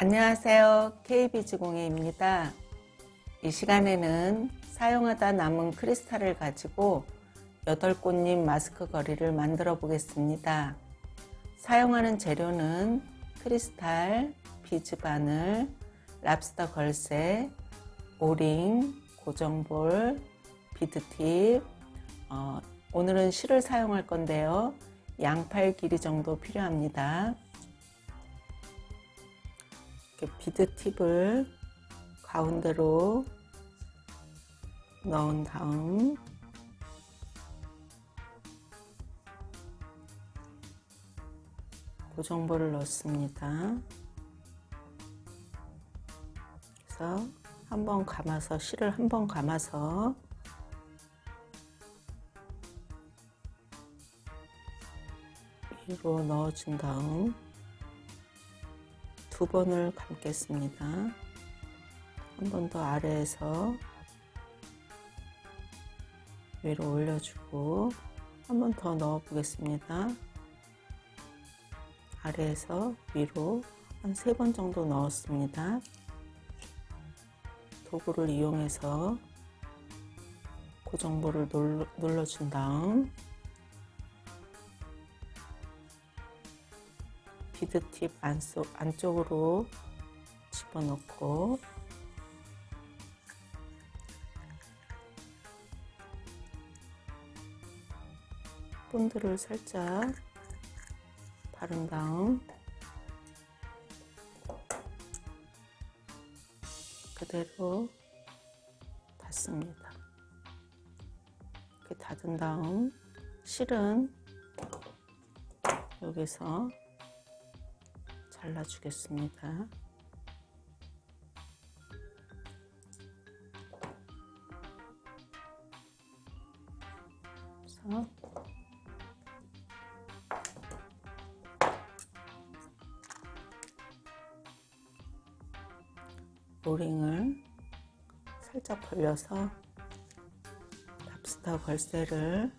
안녕하세요. KB지공예입니다. 이 시간에는 사용하다 남은 크리스탈을 가지고 8꽃잎 마스크 거리를 만들어 보겠습니다. 사용하는 재료는 크리스탈, 비즈 바늘, 랍스터 걸쇠, 오링, 고정볼, 비드팁, 오늘은 실을 사용할 건데요. 양팔 길이 정도 필요합니다. 비드 팁을 가운데로 넣은 다음 고정볼을 넣습니다. 그래서 한번 감아서 실을 한번 감아서 위로 넣어준 다음 2번을 감겠습니다. 한 번 더 아래에서 위로 올려주고 한 번 더 넣어 보겠습니다. 아래에서 위로 한 3번 정도 넣었습니다. 도구를 이용해서 고정볼을 눌러준 다음 비드팁 안쪽으로 집어넣고 본드를 살짝 바른 다음 그대로 닫습니다. 이렇게 닫은 다음 실은 여기서 잘라주겠습니다. 그래서 오링을 살짝 벌려서 랍스터 걸쇠를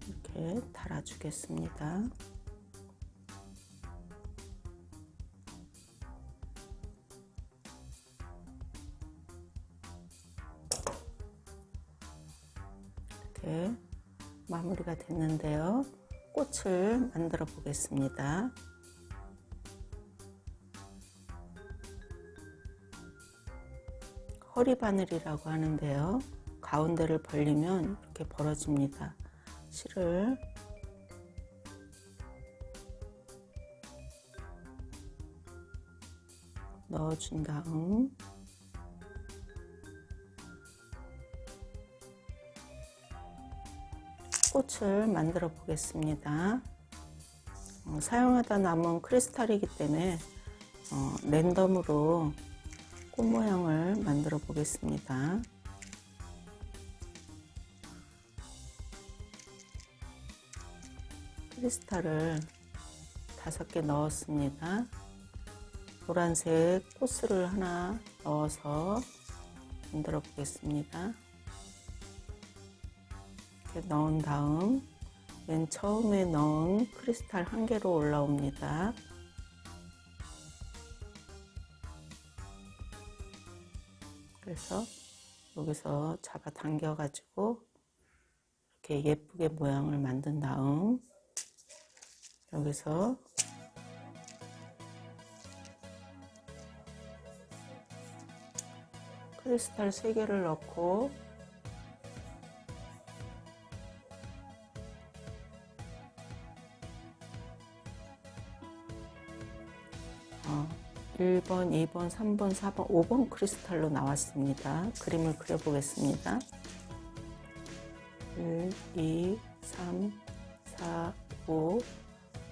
이렇게 달아주겠습니다. 이렇게 마무리가 됐는데요. 꽃을 만들어 보겠습니다. 허리바늘이라고 하는데요. 가운데를 벌리면 이렇게 벌어집니다. 실을 넣어준 다음 꽃을 만들어 보겠습니다. 사용하다 남은 크리스탈이기 때문에 랜덤으로 꽃 모양을 만들어 보겠습니다. 크리스탈을 5개 넣었습니다. 노란색 꽃을 하나 넣어서 만들어 보겠습니다. 이렇게 넣은 다음 맨 처음에 넣은 크리스탈 1개로 올라옵니다. 그래서 여기서 잡아당겨 가지고 이렇게 예쁘게 모양을 만든 다음 여기서 크리스탈 3개를 넣고 어, 1번, 2번, 3번, 4번, 5번 크리스탈로 나왔습니다. 그림을 그려보겠습니다. 1, 2, 3, 4, 5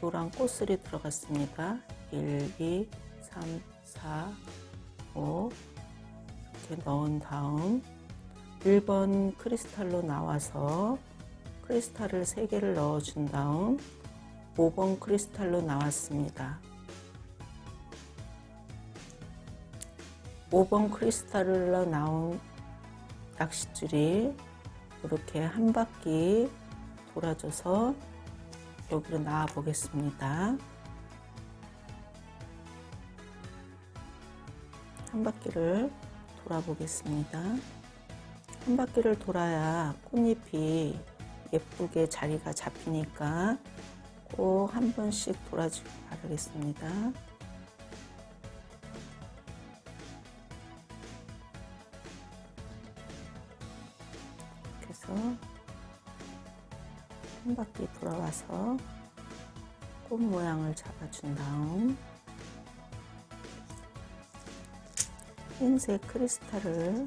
노란 꽃술이 들어갔습니다. 1, 2, 3, 4, 5 이렇게 넣은 다음 1번 크리스탈로 나와서 크리스탈을 3개를 넣어준 다음 5번 크리스탈로 나왔습니다. 5번 크리스탈로 나온 낚싯줄이 이렇게 한 바퀴 돌아줘서 여기로 나와 보겠습니다. 한 바퀴를 돌아보겠습니다. 한 바퀴를 돌아야 꽃잎이 예쁘게 자리가 잡히니까 꼭 한 번씩 돌아주길 바라겠습니다. 그래서 한 바퀴 돌아와서 꽃 모양을 잡아준 다음 흰색 크리스탈을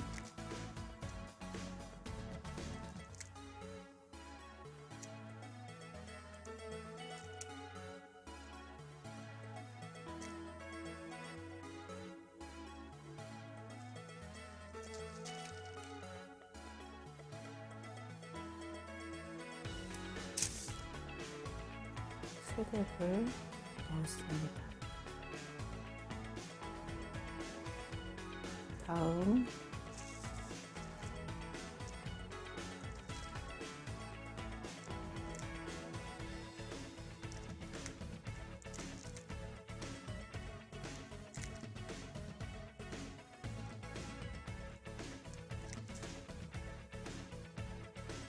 세 개를 넣었습니다. 다음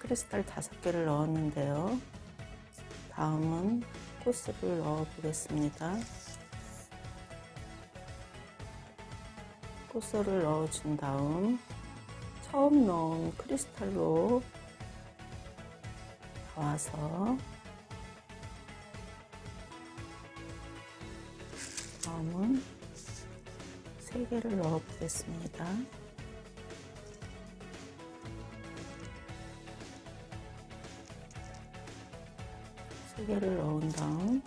크리스탈 5개를 넣었는데요. 다음은 코스를 넣어 보겠습니다. 코스를 넣어준 다음 처음 넣은 크리스탈로 나와서 다음은 3개를 넣어 보겠습니다. 세 개를 넣은 다음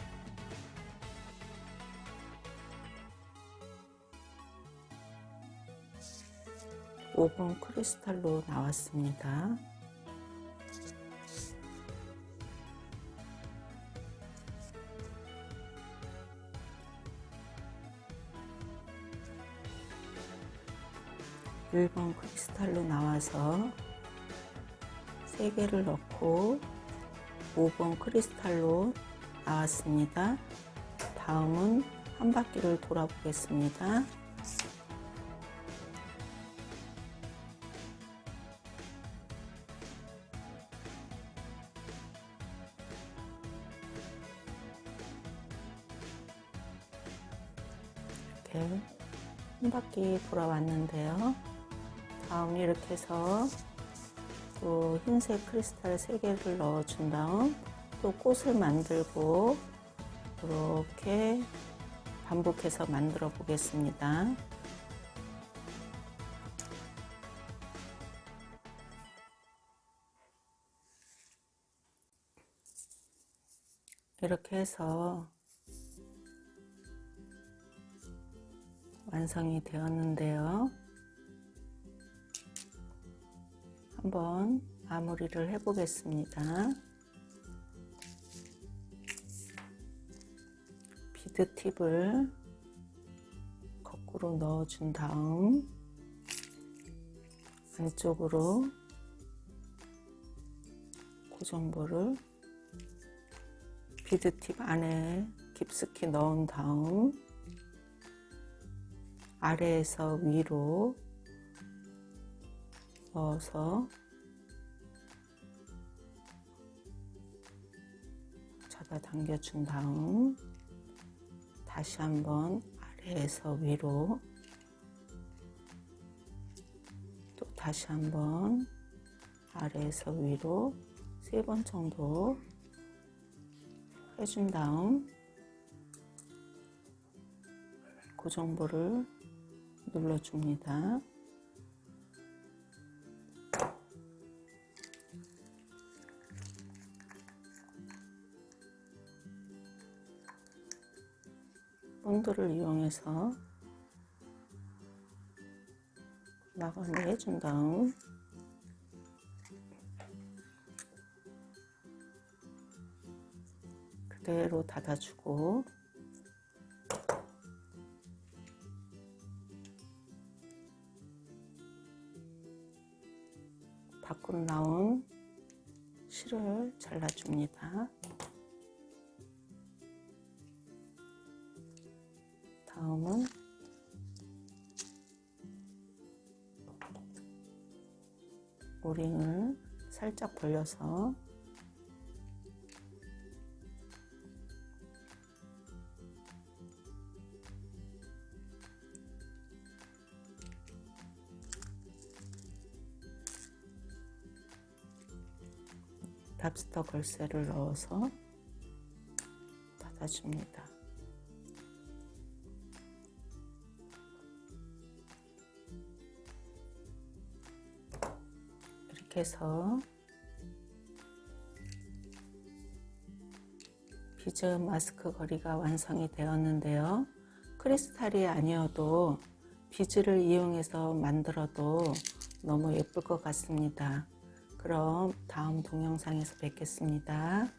오븐 크리스탈로 나왔습니다. 일본 크리스탈로 나와서 3개를 넣고 5번 크리스탈로 나왔습니다. 다음은 한 바퀴를 돌아보겠습니다. 이렇게 한 바퀴 돌아왔는데요. 다음 이렇게 해서 또 흰색 크리스탈 3개를 넣어준 다음 또 꽃을 만들고 이렇게 반복해서 만들어 보겠습니다. 이렇게 해서 완성이 되었는데요. 한번 마무리를 해 보겠습니다. 비드 팁을 거꾸로 넣어준 다음 안쪽으로 고정볼을 비드 팁 안에 깊숙이 넣은 다음 아래에서 위로 넣어서 잡아당겨 준 다음 다시 한번 아래에서 위로 또 다시 한번 아래에서 위로 3번 정도 해준 다음 고정볼을 눌러줍니다. 본드를 이용해서 마감을 해준 다음 그대로 닫아주고 밖으로 나온 실을 잘라줍니다. 다음은 오링을 살짝 벌려서 랍스터 걸쇠를 넣어서 닫아줍니다. 이렇게 해서 비즈 마스크 거리가 완성이 되었는데요. 크리스탈이 아니어도 비즈를 이용해서 만들어도 너무 예쁠 것 같습니다. 그럼 다음 동영상에서 뵙겠습니다.